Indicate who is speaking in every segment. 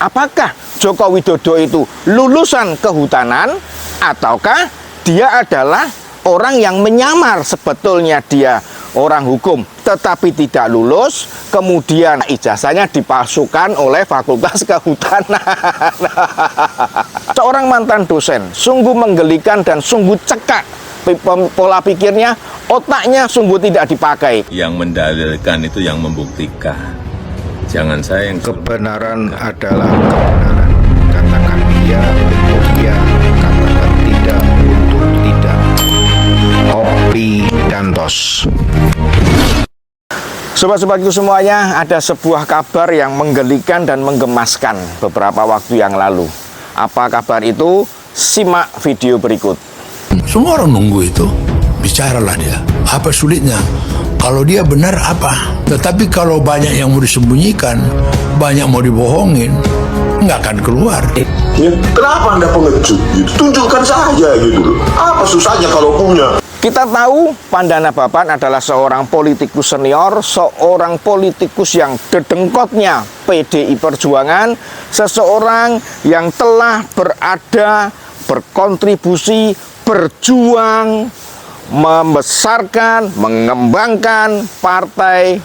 Speaker 1: Apakah Joko Widodo itu lulusan kehutanan ataukah dia adalah orang yang menyamar sebetulnya dia orang hukum tetapi tidak lulus, kemudian ijazahnya dipalsukan oleh Fakultas Kehutanan. Seorang mantan dosen sungguh menggelikan dan sungguh cekak pola pikirnya, otaknya sungguh tidak dipakai.
Speaker 2: Yang mendalilkan itu yang membuktikan. Jangan saya yang
Speaker 1: kebenaran adalah kebenaran. Katakan iya untuk iya, katakan tidak untuk tidak. Kopi dan tos. Sobat-sobatku semuanya, ada sebuah kabar yang menggelikan dan menggemaskan beberapa waktu yang lalu. Apa kabar itu? Simak video berikut.
Speaker 3: Semua orang nunggu itu. Bicaralah dia. Apa sulitnya? Kalau dia benar apa? Tetapi kalau banyak yang mau disembunyikan, banyak mau dibohongin, nggak akan keluar.
Speaker 4: Ya, kenapa Anda pengecut? Gitu. Tunjukkan saja gitu loh. Apa susahnya kalau punya?
Speaker 1: Kita tahu Pandana Bapan adalah seorang politikus senior, seorang politikus yang dedengkotnya PDI Perjuangan, seseorang yang telah berada, berkontribusi, berjuang, membesarkan, mengembangkan partai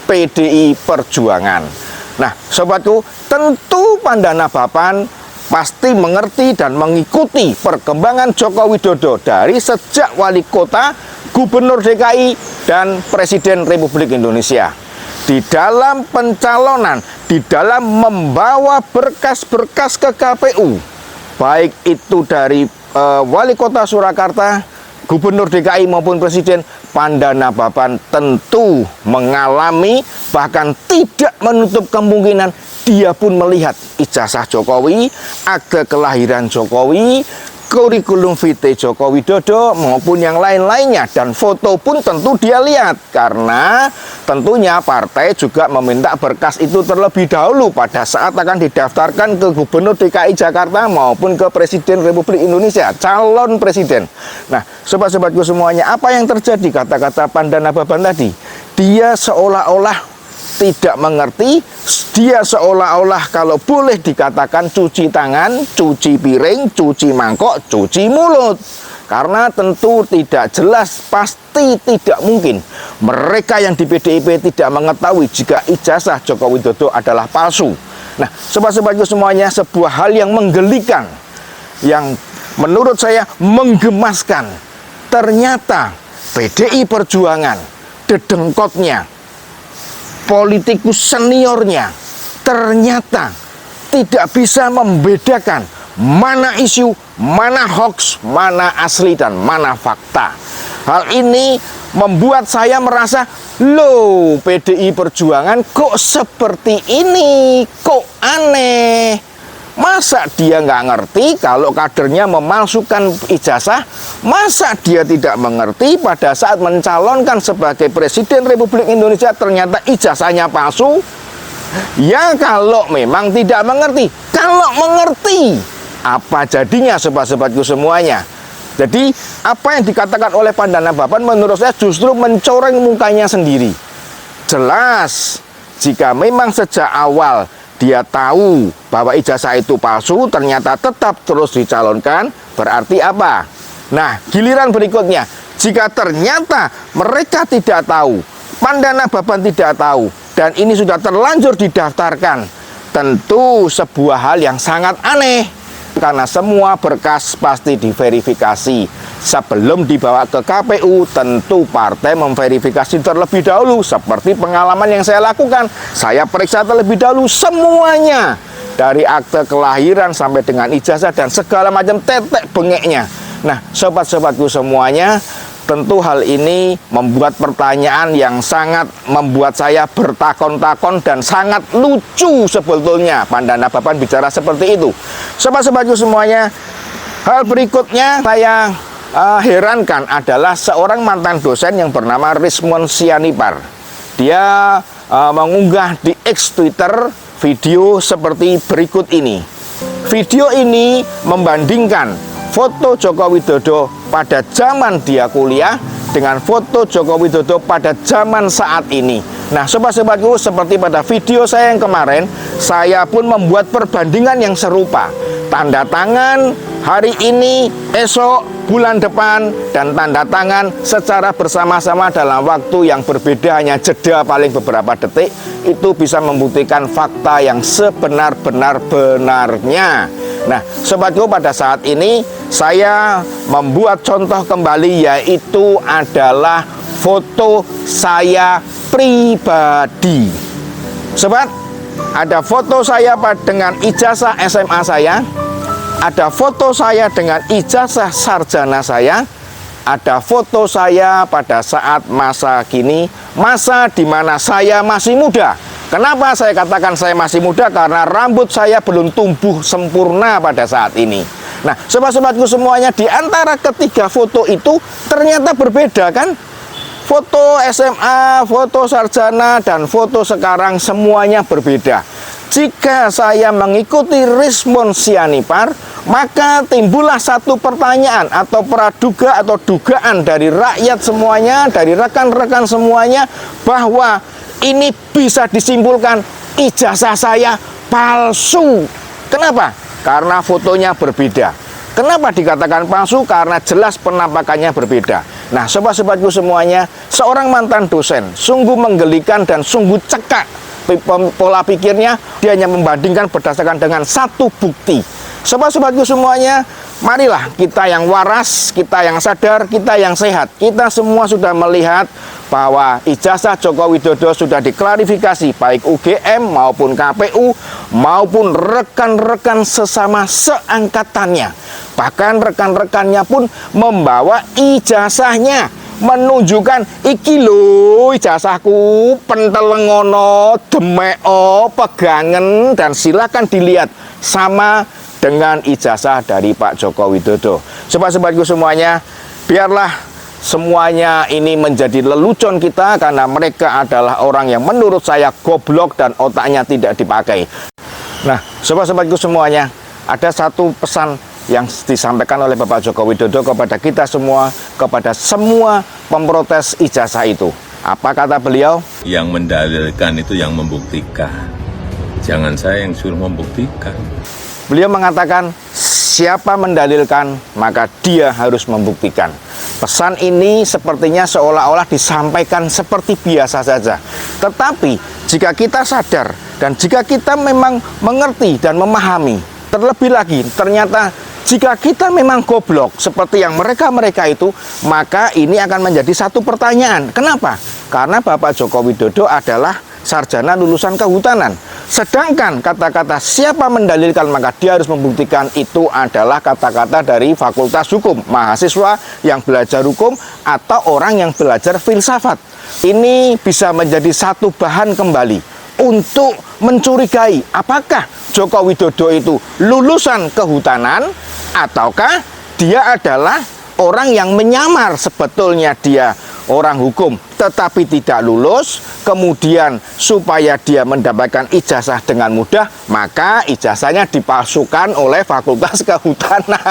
Speaker 1: PDI Perjuangan. Nah, sobatku, tentu Pandana Bapan pasti mengerti dan mengikuti perkembangan Joko Widodo dari sejak wali kota, gubernur DKI, dan Presiden Republik Indonesia. Di dalam pencalonan, di dalam membawa berkas-berkas ke KPU, baik itu dari wali kota Surakarta, gubernur DKI maupun presiden, Pandana Bapan tentu mengalami, bahkan tidak menutup kemungkinan dia pun melihat ijazah Jokowi, akte kelahiran Jokowi, kurikulum vitae Joko Widodo maupun yang lain-lainnya, dan foto pun tentu dia lihat karena tentunya partai juga meminta berkas itu terlebih dahulu pada saat akan didaftarkan ke Gubernur DKI Jakarta maupun ke Presiden Republik Indonesia, calon presiden. Nah, sobat-sobatku semuanya, apa yang terjadi? Kata-kata Pandana Bapan tadi, dia seolah-olah tidak mengerti, dia seolah-olah kalau boleh dikatakan cuci tangan, cuci piring, cuci mangkok, cuci mulut. Karena tentu tidak jelas, pasti tidak mungkin mereka yang di PDIP tidak mengetahui jika ijazah Joko Widodo adalah palsu. Nah, sobat-sobatku semuanya, sebuah hal yang menggelikan, yang menurut saya menggemaskan. Ternyata PDI Perjuangan, dedengkotnya, politikus seniornya, ternyata tidak bisa membedakan mana isu, mana hoax, mana asli, dan mana fakta. Hal ini membuat saya merasa, loh, PDI Perjuangan kok seperti ini, kok aneh. Masa dia nggak ngerti kalau kadernya memalsukan ijazah? Masa dia tidak mengerti pada saat mencalonkan sebagai Presiden Republik Indonesia ternyata ijazahnya palsu? Ya, kalau memang tidak mengerti. Kalau mengerti, apa jadinya sobat-sobatku semuanya? Jadi, apa yang dikatakan oleh Pandana Bapan menurut saya justru mencoreng mukanya sendiri. Jelas, jika memang sejak awal dia tahu bahwa ijazah itu palsu, ternyata tetap terus dicalonkan, berarti apa? Nah, giliran berikutnya, jika ternyata mereka tidak tahu, Pandana Bapan tidak tahu, dan ini sudah terlanjur didaftarkan, tentu sebuah hal yang sangat aneh. Karena semua berkas pasti diverifikasi. Sebelum dibawa ke KPU, tentu partai memverifikasi terlebih dahulu. Seperti pengalaman yang saya lakukan, saya periksa terlebih dahulu semuanya, dari akte kelahiran sampai dengan ijazah dan segala macam tetek bengeknya. Nah, sobat-sobatku semuanya, tentu hal ini membuat pertanyaan yang sangat membuat saya bertakon-takon dan sangat lucu sebetulnya. Pandana Bapan bicara seperti itu. Sobat-sobatku semuanya, hal berikutnya saya herankan adalah seorang mantan dosen yang bernama Rismon Sianipar. Dia mengunggah di X Twitter video seperti berikut ini. Video ini membandingkan foto Joko Widodo pada zaman dia kuliah dengan foto Joko Widodo pada zaman saat ini. Nah, sobat-sobatku, seperti pada video saya yang kemarin, saya pun membuat perbandingan yang serupa. Tanda tangan hari ini, esok, bulan depan, dan tanda tangan secara bersama-sama dalam waktu yang berbeda, hanya jeda paling beberapa detik, itu bisa membuktikan fakta yang sebenar-benar-benarnya. Nah, sobatku, pada saat ini saya membuat contoh kembali, yaitu adalah foto saya pribadi. Sobat, ada foto saya dengan ijazah SMA saya, ada foto saya dengan ijazah sarjana saya, ada foto saya pada saat masa kini, masa di mana saya masih muda. Kenapa saya katakan saya masih muda? Karena rambut saya belum tumbuh sempurna pada saat ini. Nah, sobat-sobatku semuanya, di antara ketiga foto itu ternyata berbeda kan? Foto SMA, foto sarjana, dan foto sekarang semuanya berbeda. Jika saya mengikuti respon Sianipar, maka timbullah satu pertanyaan atau praduga atau dugaan dari rakyat semuanya, dari rekan-rekan semuanya, bahwa ini bisa disimpulkan ijazah saya palsu. Kenapa? Karena fotonya berbeda. Kenapa dikatakan palsu? Karena jelas penampakannya berbeda. Nah, sobat-sobatku semuanya, seorang mantan dosen sungguh menggelikan dan sungguh cekak pola pikirnya. Dia hanya membandingkan berdasarkan dengan satu bukti. Sobat-sobatku semuanya, marilah kita yang waras, kita yang sadar, kita yang sehat, kita semua sudah melihat bahwa ijazah Joko Widodo sudah diklarifikasi baik UGM maupun KPU maupun rekan-rekan sesama seangkatannya. Bahkan rekan-rekannya pun membawa ijazahnya, menunjukkan iki lho ijazahku, pentelengono, demeo, pegangen, dan silakan dilihat sama dengan ijazah dari Pak Joko Widodo. Sobat-sobatku semuanya, biarlah semuanya ini menjadi lelucon kita, karena mereka adalah orang yang menurut saya goblok dan otaknya tidak dipakai. Nah, sobat-sobatku semuanya, ada satu pesan yang disampaikan oleh Bapak Joko Widodo kepada kita semua, kepada semua pemprotes ijazah itu. Apa kata beliau?
Speaker 2: Yang mendalilkan itu yang membuktikan. Jangan saya yang suruh membuktikan.
Speaker 1: Beliau mengatakan, siapa mendalilkan, maka dia harus membuktikan. Pesan ini sepertinya seolah-olah disampaikan seperti biasa saja. Tetapi jika kita sadar dan jika kita memang mengerti dan memahami, terlebih lagi ternyata jika kita memang goblok seperti yang mereka-mereka itu, maka ini akan menjadi satu pertanyaan. Kenapa? Karena Bapak Joko Widodo adalah sarjana lulusan kehutanan. Sedangkan kata-kata siapa mendalilkan maka dia harus membuktikan itu adalah kata-kata dari Fakultas Hukum, mahasiswa yang belajar hukum atau orang yang belajar filsafat. Ini bisa menjadi satu bahan kembali untuk mencurigai apakah Joko Widodo itu lulusan kehutanan ataukah dia adalah orang yang menyamar sebetulnya dia orang hukum tetapi tidak lulus, kemudian supaya dia mendapatkan ijazah dengan mudah, maka ijazahnya dipalsukan oleh Fakultas Kehutanan.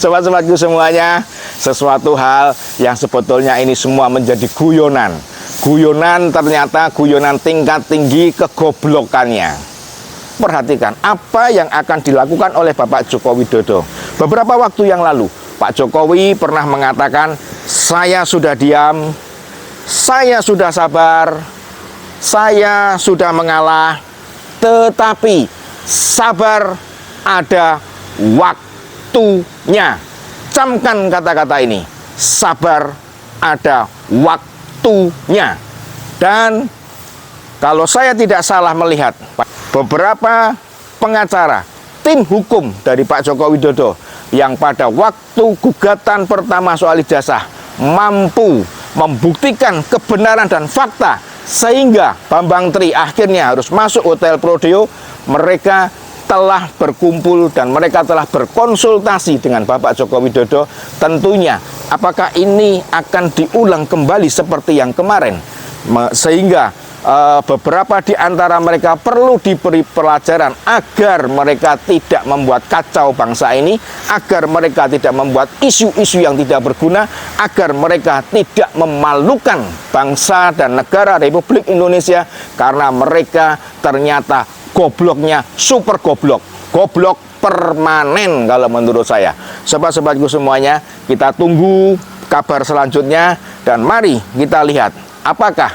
Speaker 1: Sobat-sobatku semuanya, sesuatu hal yang sebetulnya ini semua menjadi guyonan. Guyonan, ternyata guyonan tingkat tinggi kegoblokannya. Perhatikan apa yang akan dilakukan oleh Bapak Joko Widodo. Beberapa waktu yang lalu, Pak Jokowi pernah mengatakan, saya sudah diam, saya sudah sabar, saya sudah mengalah, tetapi sabar ada waktunya. Camkan kata-kata ini, sabar ada waktunya. Dan kalau saya tidak salah melihat, beberapa pengacara, tim hukum dari Pak Joko Widodo yang pada waktu gugatan pertama soal ijazah mampu membuktikan kebenaran dan fakta sehingga Bambang Tri akhirnya harus masuk Hotel Prodeo, mereka telah berkumpul dan mereka telah berkonsultasi dengan Bapak Joko Widodo. Tentunya apakah ini akan diulang kembali seperti yang kemarin, sehingga beberapa di antara mereka perlu diberi pelajaran agar mereka tidak membuat kacau bangsa ini, agar mereka tidak membuat isu-isu yang tidak berguna, agar mereka tidak memalukan bangsa dan negara Republik Indonesia, karena mereka ternyata gobloknya super goblok, goblok permanen kalau menurut saya. Sobat-sobatku semuanya, kita tunggu kabar selanjutnya dan mari kita lihat apakah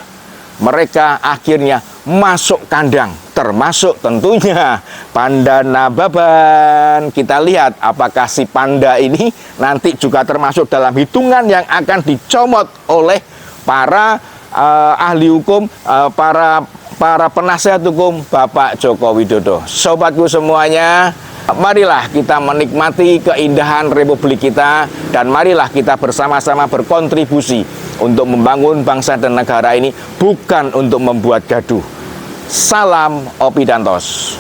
Speaker 1: mereka akhirnya masuk kandang, termasuk tentunya Panda Nababan. Kita lihat apakah si Panda ini nanti juga termasuk dalam hitungan yang akan dicomot oleh para ahli hukum, para penasihat hukum Bapak Joko Widodo. Sobatku semuanya, marilah kita menikmati keindahan Republik kita dan marilah kita bersama-sama berkontribusi untuk membangun bangsa dan negara ini, bukan untuk membuat gaduh. Salam Opidantos.